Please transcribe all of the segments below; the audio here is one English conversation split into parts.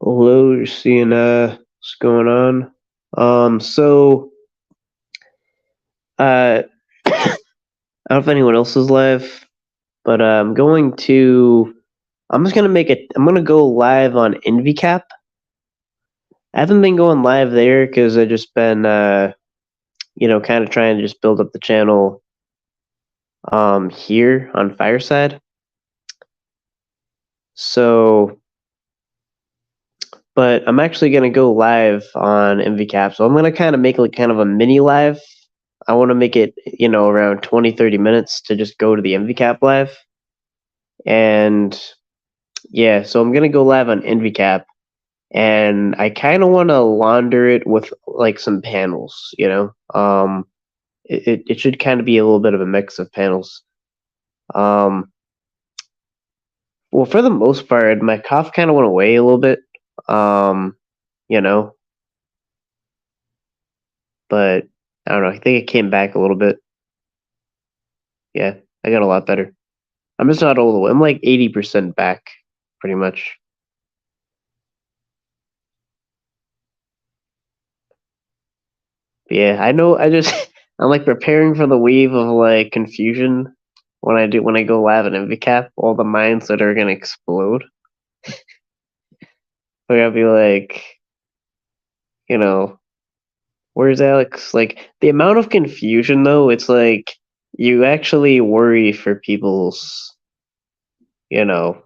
Hello, just seeing what's going on. So I don't know if anyone else is live, but I'm just gonna I'm gonna go live on NVCAP. I haven't been going live there because I just been kind of trying to just build up the channel here on Fireside. So but I'm actually gonna go live on NVCAP. So I'm gonna kind of make like kind of a mini live. I want to make it, around 20, 30 minutes to just go to the NVCAP live. And yeah, so I'm gonna go live on NVCAP, and I kind of want to launder it with like some panels. It should kind of be a little bit of a mix of panels. Um, well, for the most part, my cough kind of went away a little bit. Um, you know, but I don't know. I think it came back a little bit. Yeah, I got a lot better. I'm just not all the way. I'm like 80% back, pretty much. Yeah, I know. I'm like preparing for the wave of like confusion when I go live at NVCAP. All the minds that are gonna explode. They're gonna be like, you know, where's Alex? Like the amount of confusion though, it's like you actually worry for people's, you know,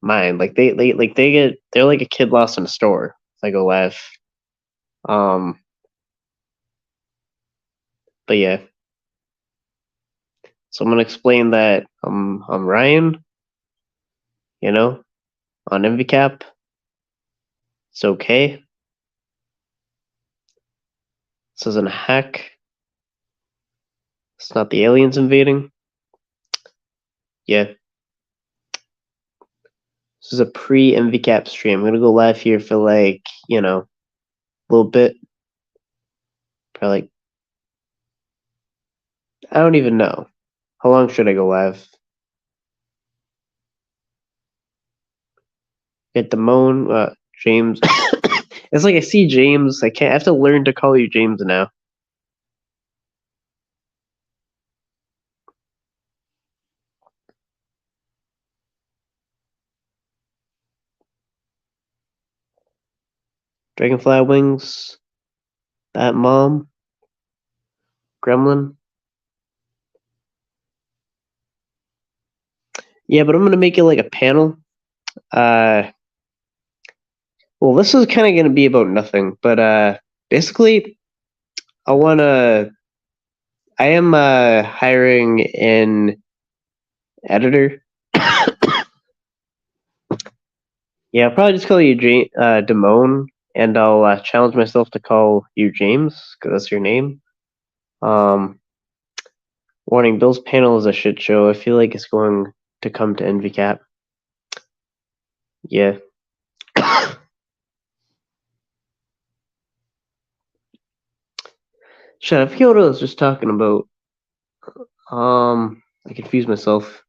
mind. Like they're like a kid lost in a store if I go live. Um, but yeah, so I'm gonna explain that I'm Ryan, you know, on NVCAP. It's okay. This isn't a hack. It's not the aliens invading. Yeah. This is a pre-NVCAP stream. I'm gonna go live here for like, a little bit. Probably like, I don't even know. How long should I go live? Get Damone, James. It's like I see James. I have to learn to call you James now. Dragonfly wings. That mom. Gremlin. Yeah, but I'm gonna make it like a panel. Uh, well, this is kind of gonna be about nothing, but basically, I wanna. I am hiring an editor. Yeah, I'll probably just call you Damone, and I'll challenge myself to call you James because that's your name. Um, Warning: Bill's panel is a shit show. I feel like it's going to come to NVCAP. Yeah. Shut. I forget what I was just talking about. I confused myself.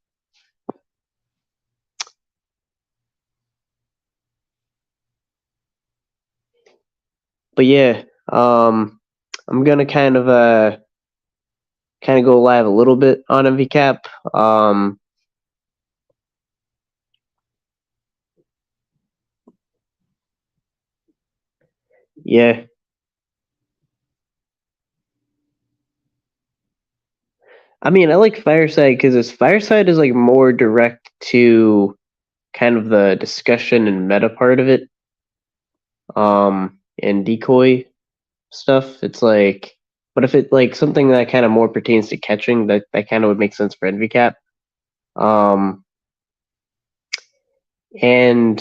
But yeah, I'm gonna kind of go live a little bit on NVCAP. Yeah. I mean, I like Fireside because Fireside is like more direct to kind of the discussion and meta part of it. And decoy stuff. It's like, but if it like something that kind of more pertains to catching, that kind of would make sense for NVCAP. Um, and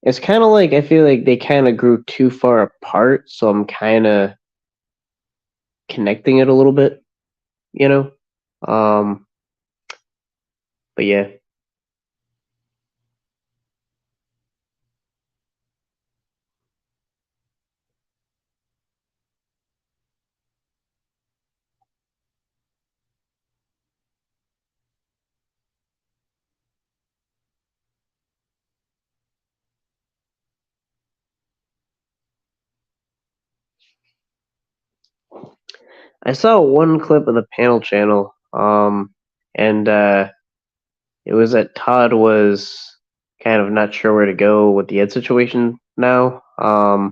it's kind of like I feel like they kind of grew too far apart, so I'm kind of connecting it a little bit, you know. Um, but yeah, I saw one clip of the panel channel, and it was that Todd was kind of not sure where to go with the Ed situation now. I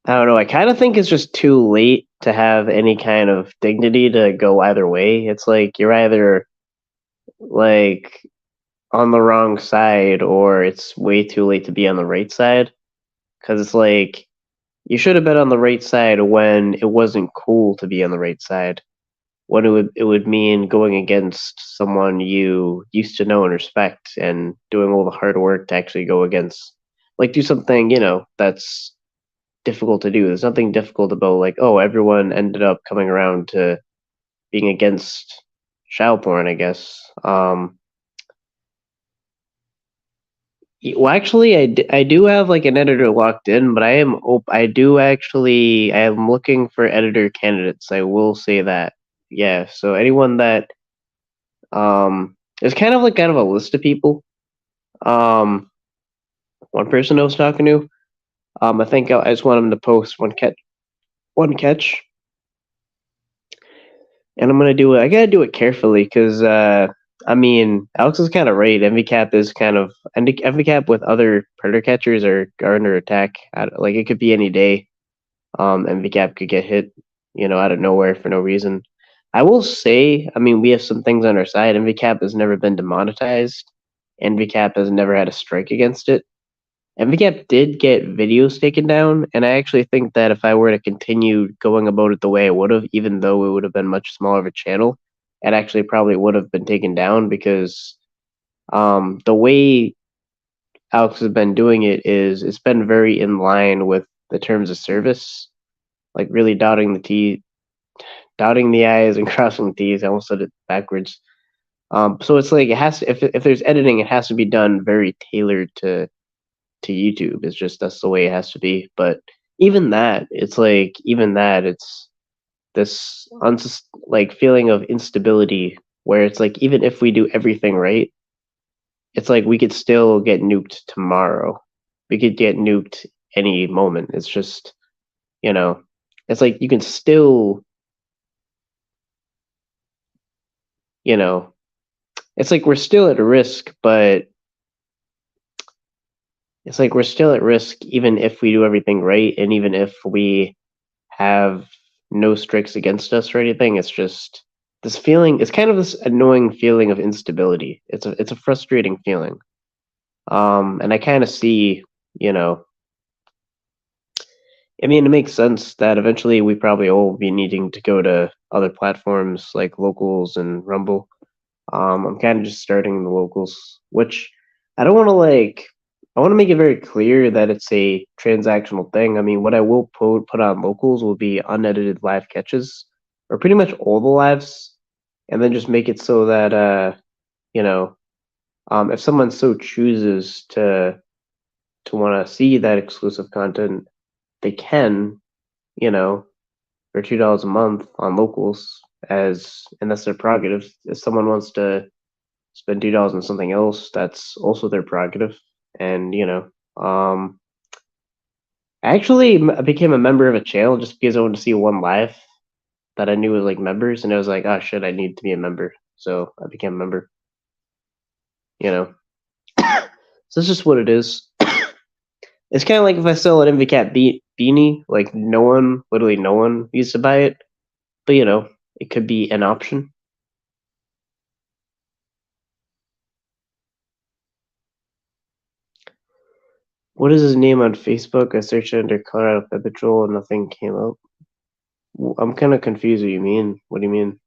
don't know. I kind of think it's just too late to have any kind of dignity to go either way. It's like you're either like on the wrong side or it's way too late to be on the right side. Because it's like you should have been on the right side when it wasn't cool to be on the right side. When it would mean going against someone you used to know and respect and doing all the hard work to actually go against, like do something that's difficult to do. There's nothing difficult about like, oh, everyone ended up coming around to being against child porn, I guess. Well, actually, I do have like an editor locked in, but I am looking for editor candidates. I will say that. Yeah, so anyone that there's kind of a list of people. One person I was talking to, I think I just want him to post one catch, and I'm gonna do it. I gotta do it carefully because I mean, Alex is kind of right. NVCAP is kind of NVCAP with other predator catchers are under attack. Like it could be any day. NVCAP could get hit, out of nowhere for no reason. I will say, I mean, we have some things on our side. NVCAP has never been demonetized. NVCAP has never had a strike against it. NVCAP did get videos taken down, and I actually think that if I were to continue going about it the way I would have, even though it would have been much smaller of a channel, it actually probably would have been taken down because the way Alex has been doing it is it's been very in line with the terms of service, like really dotting the I's and crossing the T's. I almost said it backwards. So it's like it has to, if there's editing, it has to be done very tailored to YouTube. It's just that's the way it has to be. But even that, it's this like feeling of instability where it's like even if we do everything right, it's like we could still get nuked tomorrow. We could get nuked any moment. It's just you know, it's like you can still you know, it's like we're still at risk, but it's like we're still at risk even if we do everything right and even if we have no strikes against us or anything. It's just this feeling. It's kind of this annoying feeling of instability. It's a frustrating feeling. And I kind of see, you know, I mean, it makes sense that eventually we probably all be needing to go to other platforms like Locals and Rumble. I'm kind of just starting the Locals, which I don't want to like. I want to make it very clear that it's a transactional thing. I mean, what I will put on Locals will be unedited live catches, or pretty much all the lives, and then just make it so that you know, if someone so chooses to want to see that exclusive content, they can, you know, for $2 a month on Locals, and that's their prerogative. If someone wants to spend $2 on something else, that's also their prerogative. And I actually became a member of a channel just because I wanted to see one live that I knew was like members, and I was like, oh shit, I need to be a member, so I became a member. So it's just what it is. It's kind of like if I sell an NVCAP beanie, like literally no one used to buy it, but it could be an option. What is his name on Facebook? I searched under Colorado Pet Patrol and nothing came up. I'm kind of confused what you mean. What do you mean?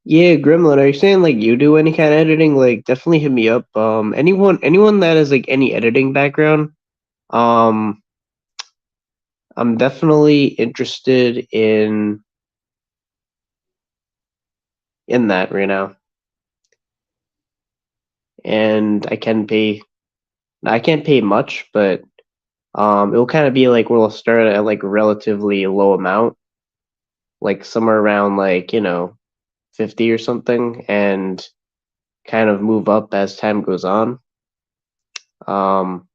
Yeah, Gremlin, are you saying like you do any kind of editing? Like definitely hit me up. Anyone that has like any editing background, um I'm definitely interested in that right now. And I can't pay much, but it will kind of be like we'll start at like a relatively low amount like somewhere around like, 50 or something, and kind of move up as time goes on. Um,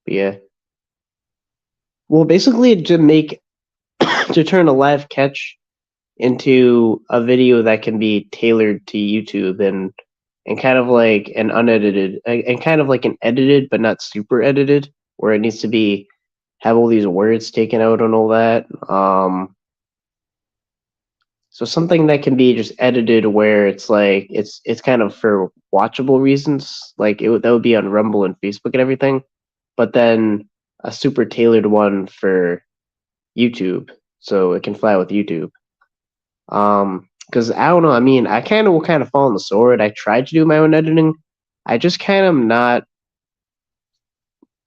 yeah. Well, basically to turn a live catch into a video that can be tailored to YouTube, and kind of like an unedited and kind of like an edited but not super edited, where it needs to be have all these words taken out and all that. So something that can be just edited where it's like it's kind of for watchable reasons, like that would be on Rumble and Facebook and everything, but then a super tailored one for YouTube, so it can fly with YouTube. Because I don't know. I mean, I kind of will kind of fall on the sword. I tried to do my own editing. I just kind of not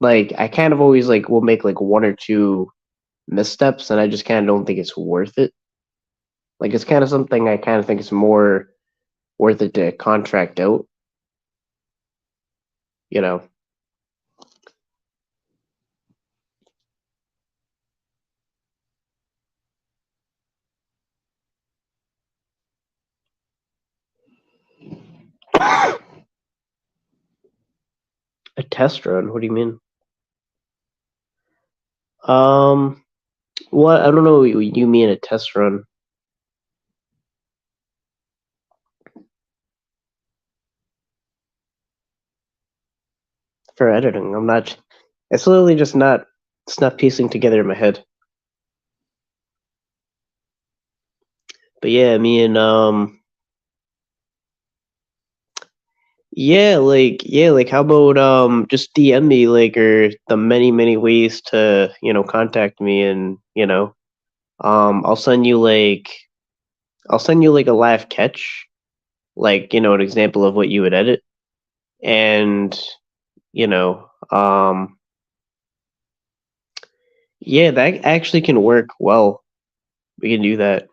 like. I kind of always like will make like one or two missteps, and I just kind of don't think it's worth it. Like it's kind of something I kind of think it's more worth it to contract out. You know, a test run. What do you mean? Um, what? I don't know what you mean a test run for editing. I'm not. It's literally just not. It's not piecing together in my head. But yeah, I mean, yeah, like how about just DM me like or the many ways to, contact me, and, I'll send you like a live catch, like, an example of what you would edit, and, you know, um yeah, that actually can work well. We can do that.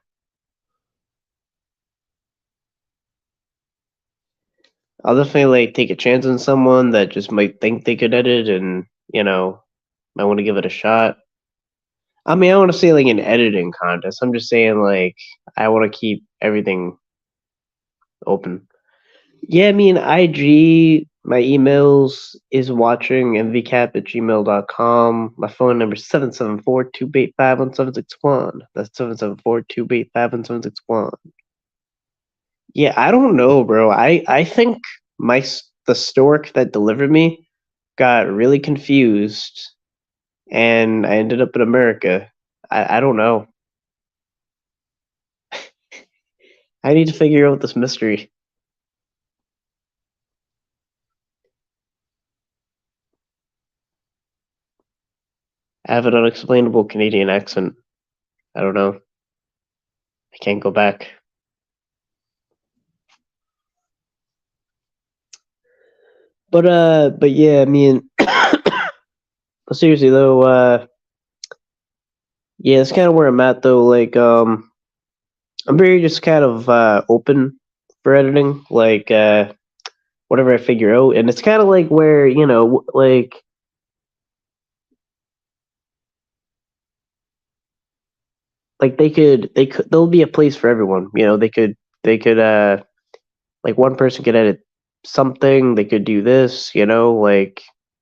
I'll definitely like take a chance on someone that just might think they could edit, and, might want to give it a shot. I mean, I want to say like an editing contest. I'm just saying like I want to keep everything open. Yeah, I mean IG, my emails is watching nvcap@gmail.com. My phone number is 774-285-1761. That's 774-285-1761. Yeah, I don't know, bro. I think the stork that delivered me got really confused, and I ended up in America. I don't know. I need to figure out this mystery. I have an unexplainable Canadian accent. I don't know. I can't go back. But yeah, I mean, but seriously though, yeah, that's kind of where I'm at though. Like, I'm very just kind of open for editing. Like, whatever I figure out, and it's kind of like where like there'll be a place for everyone. They could like one person could edit something. They could do this. Like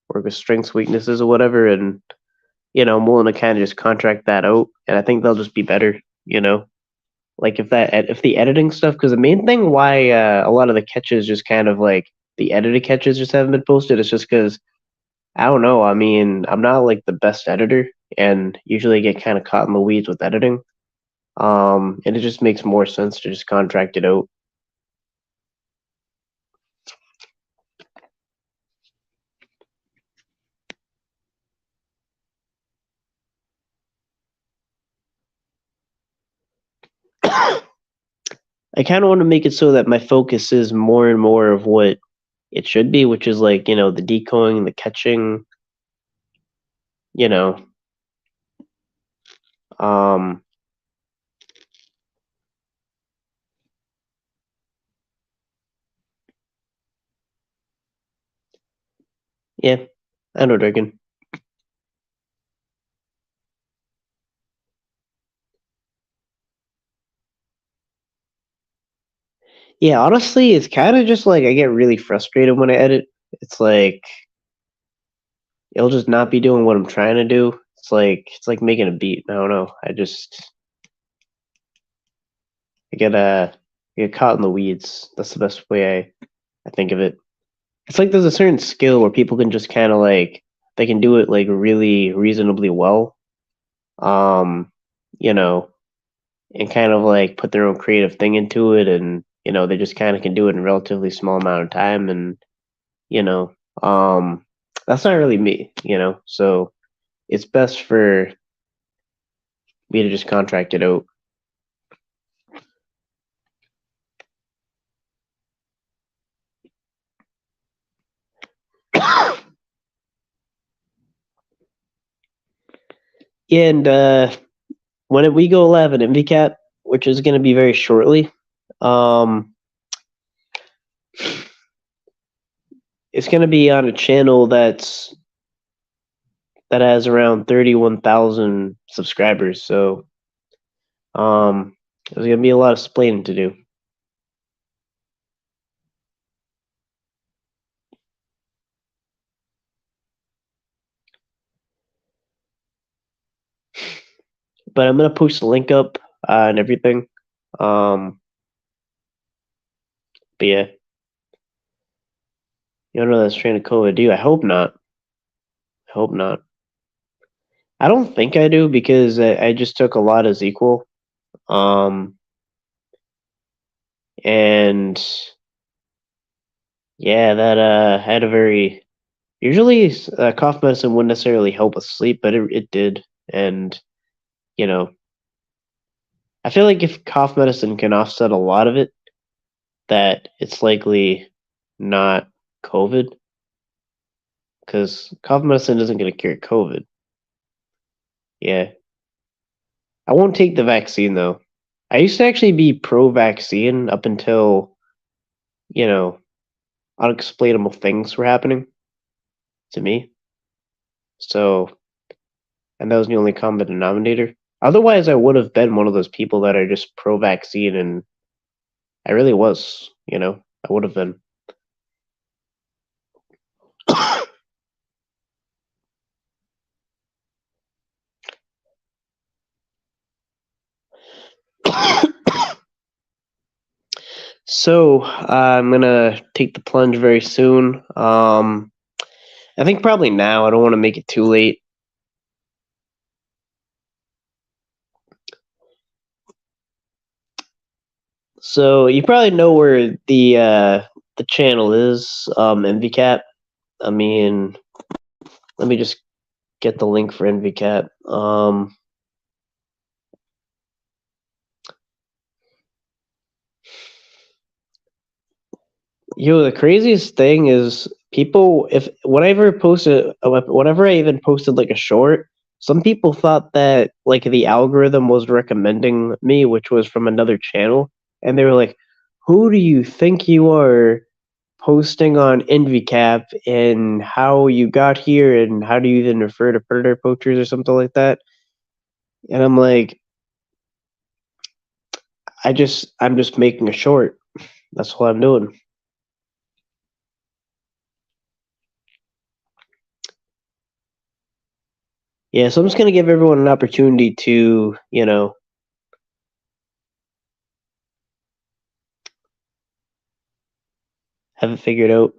work with strengths, weaknesses, or whatever, and I'm willing to kind of just contract that out, and I think they'll just be better. Like if the editing stuff, because the main thing why a lot of the catches just kind of like the edited catches just haven't been posted, is just because I don't know. I mean, I'm not like the best editor, and usually get kind of caught in the weeds with editing. And it just makes more sense to just contract it out. I kind of want to make it so that my focus is more and more of what it should be, which is like the decoying, the catching, you know. Um, Yeah, I know Dragon. Yeah, honestly, it's kind of just like I get really frustrated when I edit. It's like it'll just not be doing what I'm trying to do. It's like making a beat. I don't know. I get caught in the weeds. That's the best way I think of it. It's like there's a certain skill where people can just kind of like they can do it like really reasonably well. Um, you know, and kind of like put their own creative thing into it, and they just kind of can do it in a relatively small amount of time, and you know, um, that's not really me. So it's best for me to just contract it out. And when we go live at NVCAP, which is going to be very shortly, um, it's going to be on a channel that has around 31,000 subscribers. So there's going to be a lot of explaining to do. But I'm going to post the link up and everything. But yeah, you don't know that strain of COVID, do you? I hope not. I hope not. I don't think I do because I just took a lot as equal. Um, and yeah, that had a very usually cough medicine wouldn't necessarily help with sleep, but it did. And you know, I feel like if cough medicine can offset a lot of it, that it's likely not COVID because cough medicine isn't going to cure COVID. Yeah, I won't take the vaccine though. I used to actually be pro-vaccine up until you know unexplainable things were happening to me. So, and that was the only common denominator. Otherwise, I would have been one of those people that are just pro-vaccine, and I really was. I would have been. So I'm gonna take the plunge very soon. I think probably now. I don't want to make it too late. So you probably know where the channel is, NVCAP. I mean, let me just get the link for NVCAP. The craziest thing is people. If whenever I even posted like a short, some people thought that like the algorithm was recommending me, which was from another channel, and they were like, "Who do you think you are posting on NVCAP, and how you got here, and how do you even refer to predator poachers or something like that?" And I'm like, I'm just making a short. That's what I'm doing. Yeah, so I'm just gonna give everyone an opportunity to, have it figured out.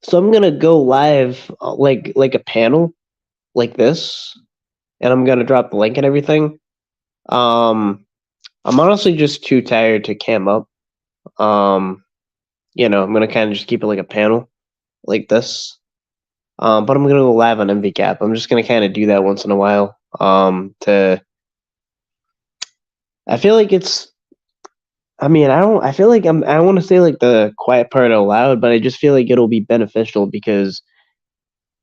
So I'm gonna go live like a panel like this, and I'm gonna drop the link and everything. Um, I'm honestly just too tired to cam up. Um, I'm gonna kind of just keep it like a panel like this. But I'm gonna go live on MVCAP. I'm just gonna kind of do that once in a while. I feel like it's. I mean, I don't. I feel like I don't want to say like the quiet part out loud, but I just feel like it'll be beneficial because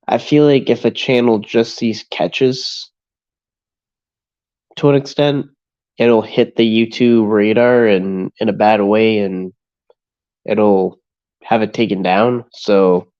I feel like if a channel just sees catches to an extent, it'll hit the YouTube radar and in a bad way, and it'll have it taken down. So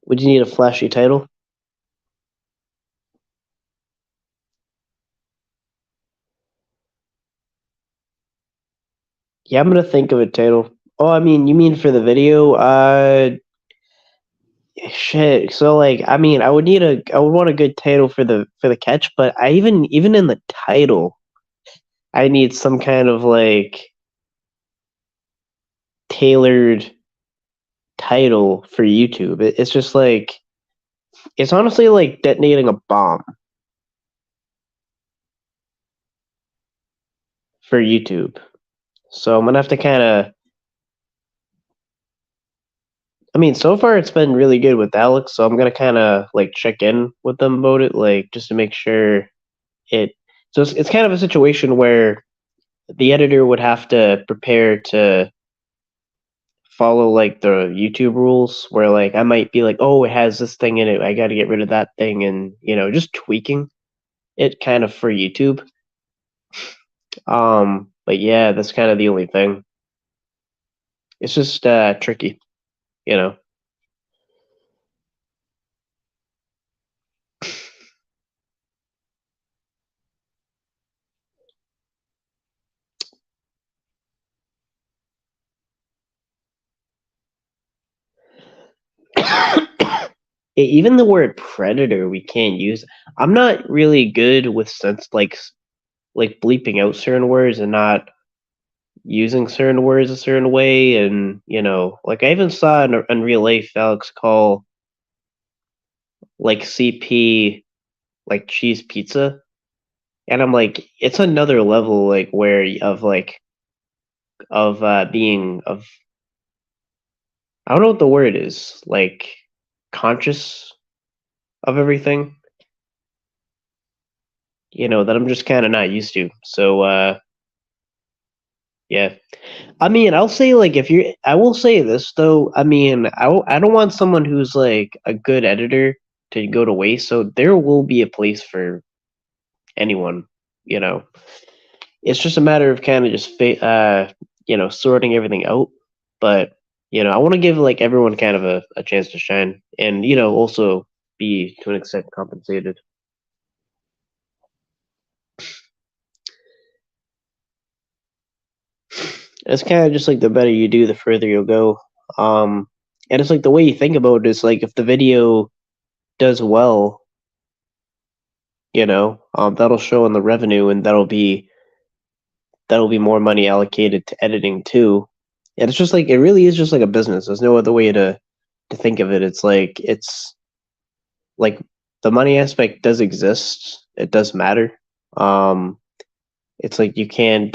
would you need a flashy title? Yeah, I'm gonna think of a title. Oh, I mean, you mean for the video? Shit. So like, I mean, I would want a good title for the catch, but I even in the title, I need some kind of like tailored title for YouTube. It's just like it's honestly like detonating a bomb for YouTube. So I'm gonna have to kind of. I mean, so far it's been really good with Alex, so I'm gonna kind of like check in with them about it, like just to make sure it. So it's kind of a situation where the editor would have to prepare to follow like the YouTube rules, where like I might be like, oh, it has this thing in it, I got to get rid of that thing, and just tweaking it kind of for YouTube. But yeah, that's kind of the only thing. It's just tricky, you know. Even the word predator we can't use. I'm not really good with sense like bleeping out certain words and not using certain words a certain way, and like I even saw in real life Alex call like CP like cheese pizza, and I'm like, it's another level like where of being of I don't know what the word is, like conscious of everything, that I'm just kind of not used to. So yeah. I mean, I'll say like I will say this though. I mean, I don't want someone who's like a good editor to go to waste. So there will be a place for anyone. You know, it's just a matter of kind of just sorting everything out. But I want to give like everyone kind of a chance to shine, and also be to an extent compensated. It's kind of just like the better you do, the further you'll go. Um, and it's like the way you think about it is like if the video does well, that'll show in the revenue, and that'll be more money allocated to editing too. And it's just like it really is just like a business. There's no other way to think of it. It's like the money aspect does exist. It does matter. Um, it's like you can't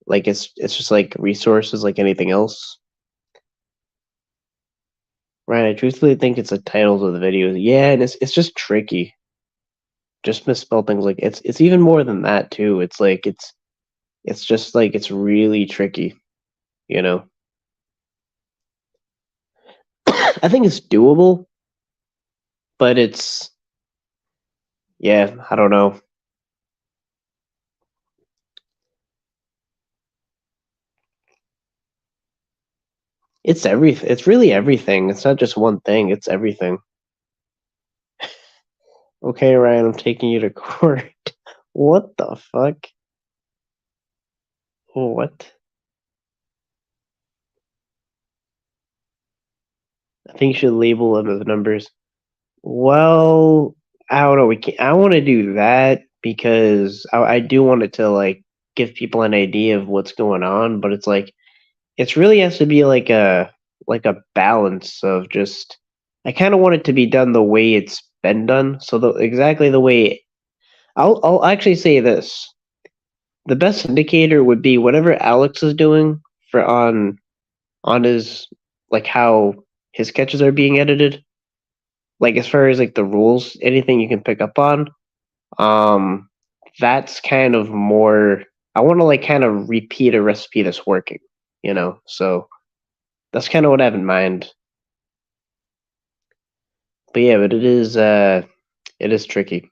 like it's just like resources like anything else. Right, I truthfully think it's the titles of the videos. Yeah, and it's just tricky. Just misspell things like it's even more than that too. It's like it's just like it's really tricky, you know. I think it's doable, but it's yeah, I don't know. It's really everything. It's not just one thing, it's everything. Okay, Ryan, I'm taking you to court. What the fuck? What? I think you should label them as numbers. Well, I don't know. We can I want to do that because I do want it to like give people an idea of what's going on, but it's like it's really has to be like a balance of just I kind of want it to be done the way it's been done. So exactly the way I'll actually say this. The best indicator would be whatever Alex is doing for on his like how his sketches are being edited. like as far as like the rules, anything you can pick up on, um, that's kind of more. I want to like kind of repeat a recipe that's working, you know. So that's kind of what I have in mind. But yeah, but it is tricky.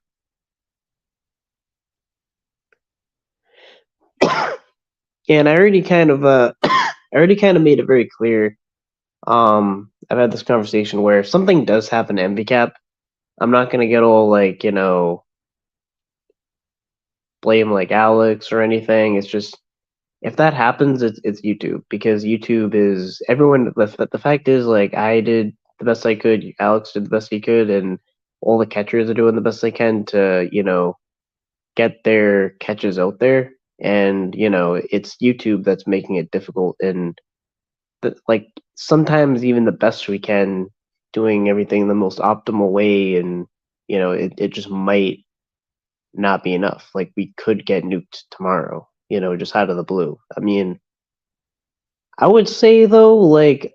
And I already kind of I already kind of made it very clear. I've had this conversation where if something does happen to NVCAP, I'm not gonna get all like, you know, blame like Alex or anything. It's just if that happens, it's YouTube because YouTube is everyone. The fact is, like, I did the best I could. Alex did the best he could, and all the catchers are doing the best they can to, you know, get their catches out there. And you know, it's YouTube that's making it difficult. And like sometimes even the best we can, doing everything the most optimal way, and you know, it just might not be enough. Like we could get nuked tomorrow, you know, just out of the blue. I mean, I would say though, like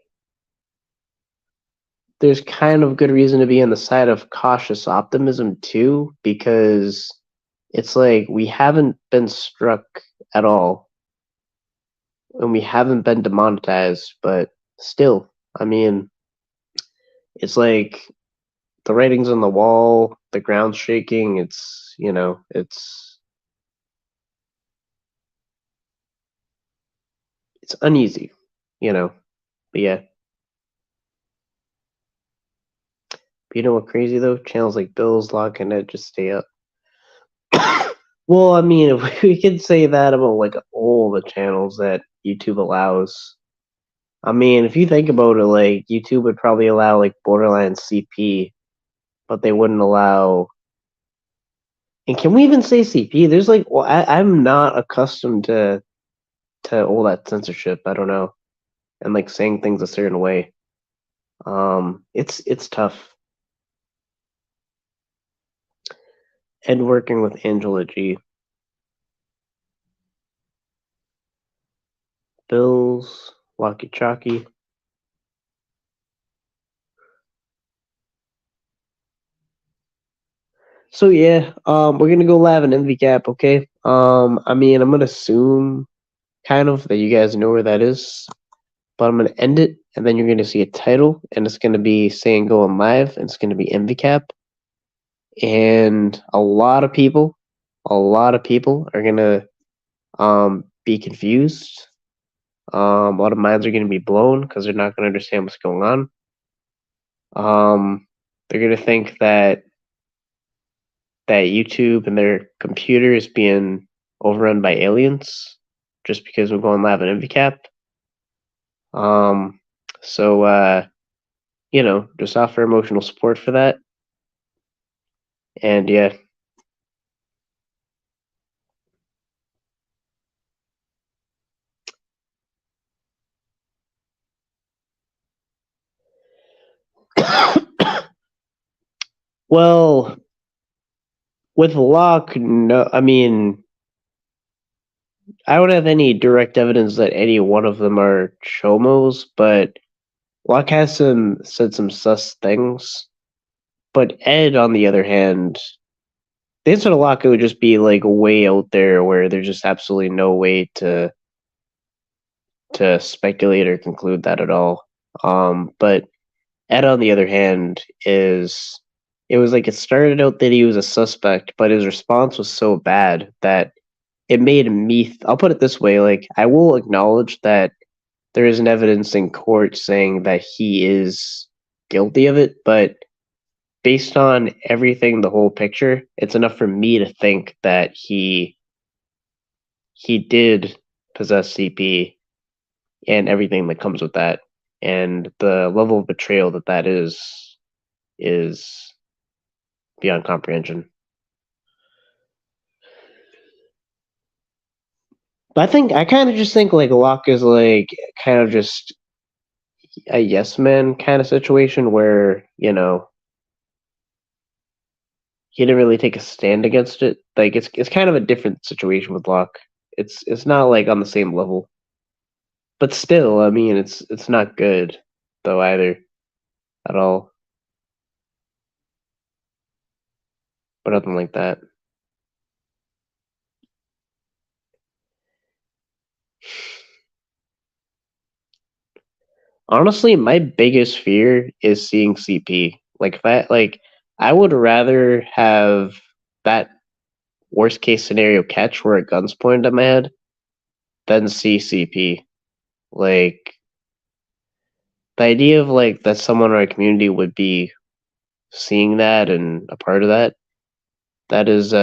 there's kind of good reason to be on the side of cautious optimism too, because it's like we haven't been struck at all, and we haven't been demonetized, but still, I mean, it's like the writing's on the wall, the ground's shaking. It's you know, it's uneasy, you know. But yeah, but you know what crazy though? Channels like Bill's Lock and Ed just stay up. Well, I mean, if we could say that about like all the channels that YouTube allows. I mean, if you think about it, like YouTube would probably allow like borderline CP, but they wouldn't allow. And can we even say CP? There's like, well, I'm not accustomed to all that censorship. I don't know, and like saying things a certain way. It's tough. And working with Angela G. Bills, Walkie Chalky. So yeah, we're gonna go live in NVCAP, okay? I mean, I'm gonna assume kind of that you guys know where that is, but I'm gonna end it, and then you're gonna see a title, and it's gonna be saying going live, and it's gonna be NVCAP, and a lot of people are gonna be confused. A lot of minds are gonna be blown because they're not gonna understand what's going on. They're gonna think that YouTube and their computer is being overrun by aliens just because we're going live on NVCAP. Um, so you know, just offer emotional support for that. And yeah. Well, with Locke, no, I mean, I don't have any direct evidence that any one of them are chomos, but Locke has said some sus things. But Ed, on the other hand, the answer to Locke would just be like way out there where there's just absolutely no way to speculate or conclude that at all. But Ed, on the other hand, is it was like it started out that he was a suspect, but his response was so bad that it made me. I'll put it this way: like I will acknowledge that there isn't evidence in court saying that he is guilty of it, but based on everything, the whole picture, it's enough for me to think that he did possess CP and everything that comes with that, and the level of betrayal that that is beyond comprehension. But I think I kind of just think like Locke is like kind of just a yes man kind of situation where you know he didn't really take a stand against it. Like it's kind of a different situation with Locke. It's not like on the same level, but still, I mean, it's not good though either at all. but nothing like that. Honestly, my biggest fear is seeing CP. Like if I would rather have that worst case scenario catch where a gun's pointed at my head than see CP. Like the idea of like that someone in our community would be seeing that and a part of that, that is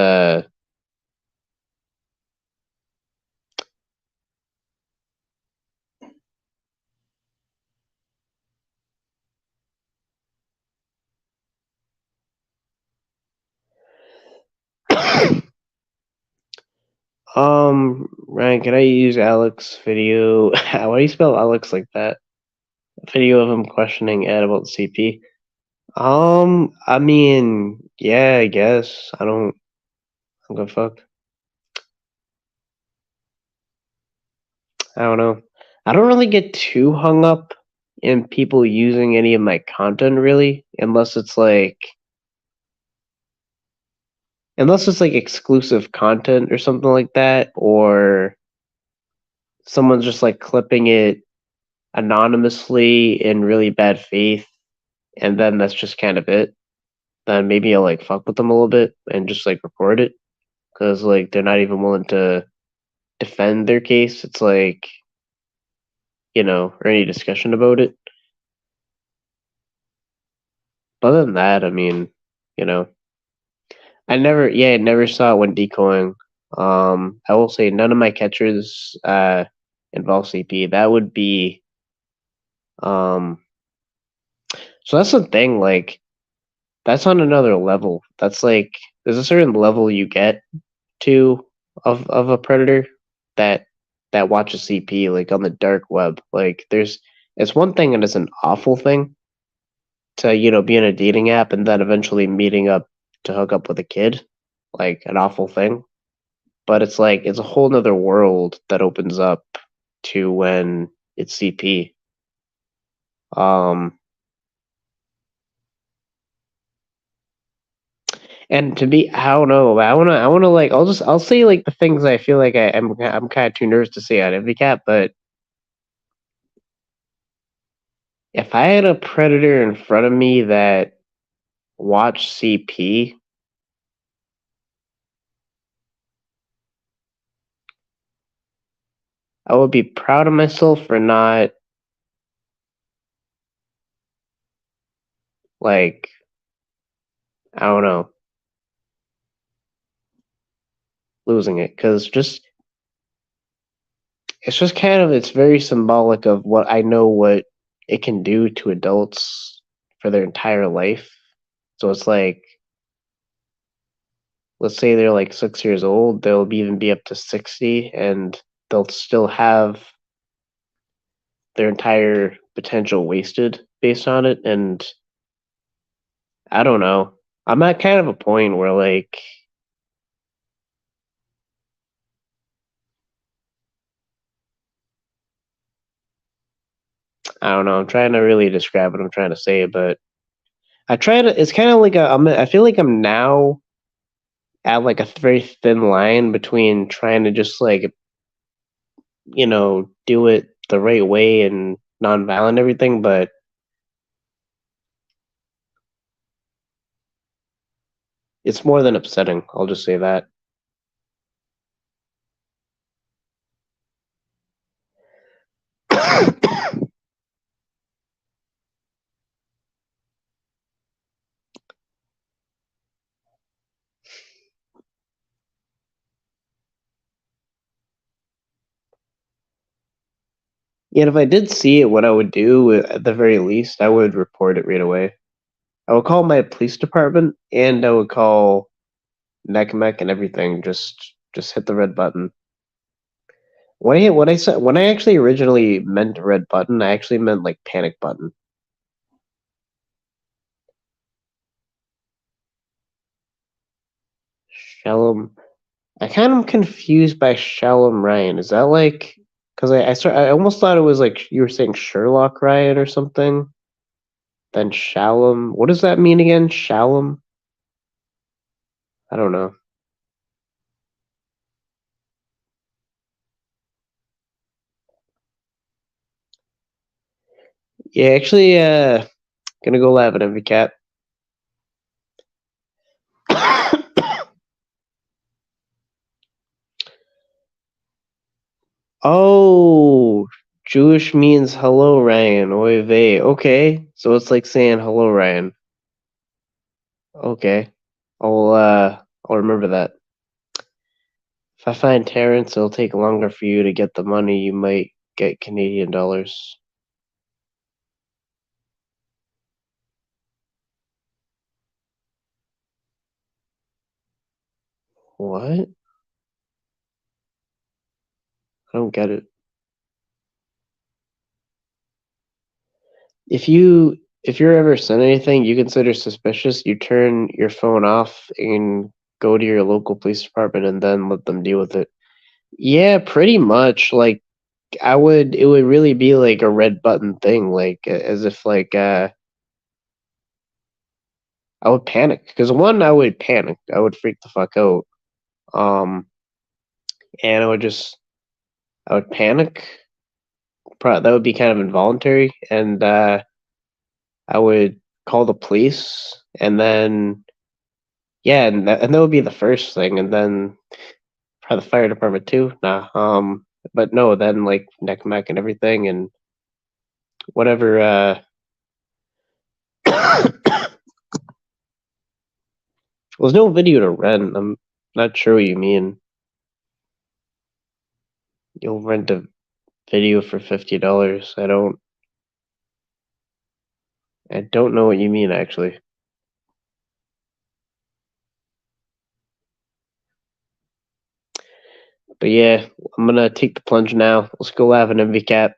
Ryan, can I use Alex video? Why do you spell Alex like that? A video of him questioning Ed about CP. I mean, yeah, I guess. I don't give a fuck. I don't know. I don't really get too hung up in people using any of my content really, unless it's like exclusive content or something like that, or someone's just like clipping it anonymously in really bad faith, and then that's just kind of it. Then maybe I'll like fuck with them a little bit and just like report it because like they're not even willing to defend their case. It's like, or any discussion about it. But other than that, I mean, you know, I never saw it when decoying. I will say none of my catchers involve CP. That would be um. So that's the thing. Like that's on another level. That's like there's a certain level you get to of a predator that watches CP like on the dark web. Like it's one thing and it's an awful thing to be in a dating app and then eventually meeting up to hook up with a kid, like an awful thing. But it's like it's a whole nother world that opens up to when it's CP. Um, and to be, I don't know, I wanna like, I'll say like the things I feel like I'm kind of too nervous to say on NVCAP, but if I had a predator in front of me that watched CP, I would be proud of myself for not like I don't know losing it because just it's very symbolic of what I know what it can do to adults for their entire life. So it's like let's say they're like 6 years old, they'll even be up to 60 and they'll still have their entire potential wasted based on it. And I don't know. I'm at kind of a point where like I don't know. I'm trying to really describe what I'm trying to say, but I try to. It's kind of like I feel like I'm now at like a very thin line between trying to just like do it the right way and non-violent everything, but it's more than upsetting. I'll just say that. Yet if I did see it, what I would do at the very least, I would report it right away. I would call my police department and I would call NECMEC and everything. Just hit the red button. When I actually originally meant red button, I actually meant like panic button. Shalom. I kind of confused by Shalom Ryan. Is that like because I almost thought it was like you were saying Sherlock Ryan or something. Then Shalom. What does that mean again? Shalom. I don't know. Yeah, actually, gonna go live at NVCAP. Oh, Jewish means hello, Ryan. Oy vey. Okay, so it's like saying hello, Ryan. Okay, I'll remember that. If I find Terrence, it'll take longer for you to get the money. You might get Canadian dollars. What? I don't get it. If you're ever sent anything you consider suspicious, you turn your phone off and go to your local police department and then let them deal with it. Yeah, pretty much. Like it would really be like a red button thing, like as if like I would panic because one, I would panic, I would freak the fuck out, um, and I would panic. Probably that would be kind of involuntary, and I would call the police, and then yeah, and that would be the first thing, and then probably the fire department too. Nah, but no, then like neck and neck and everything, and whatever. There's no video to rent. I'm not sure what you mean. You'll rent a video for $50. I don't know what you mean actually. But yeah, I'm gonna take the plunge now. Let's go have an MVCAP.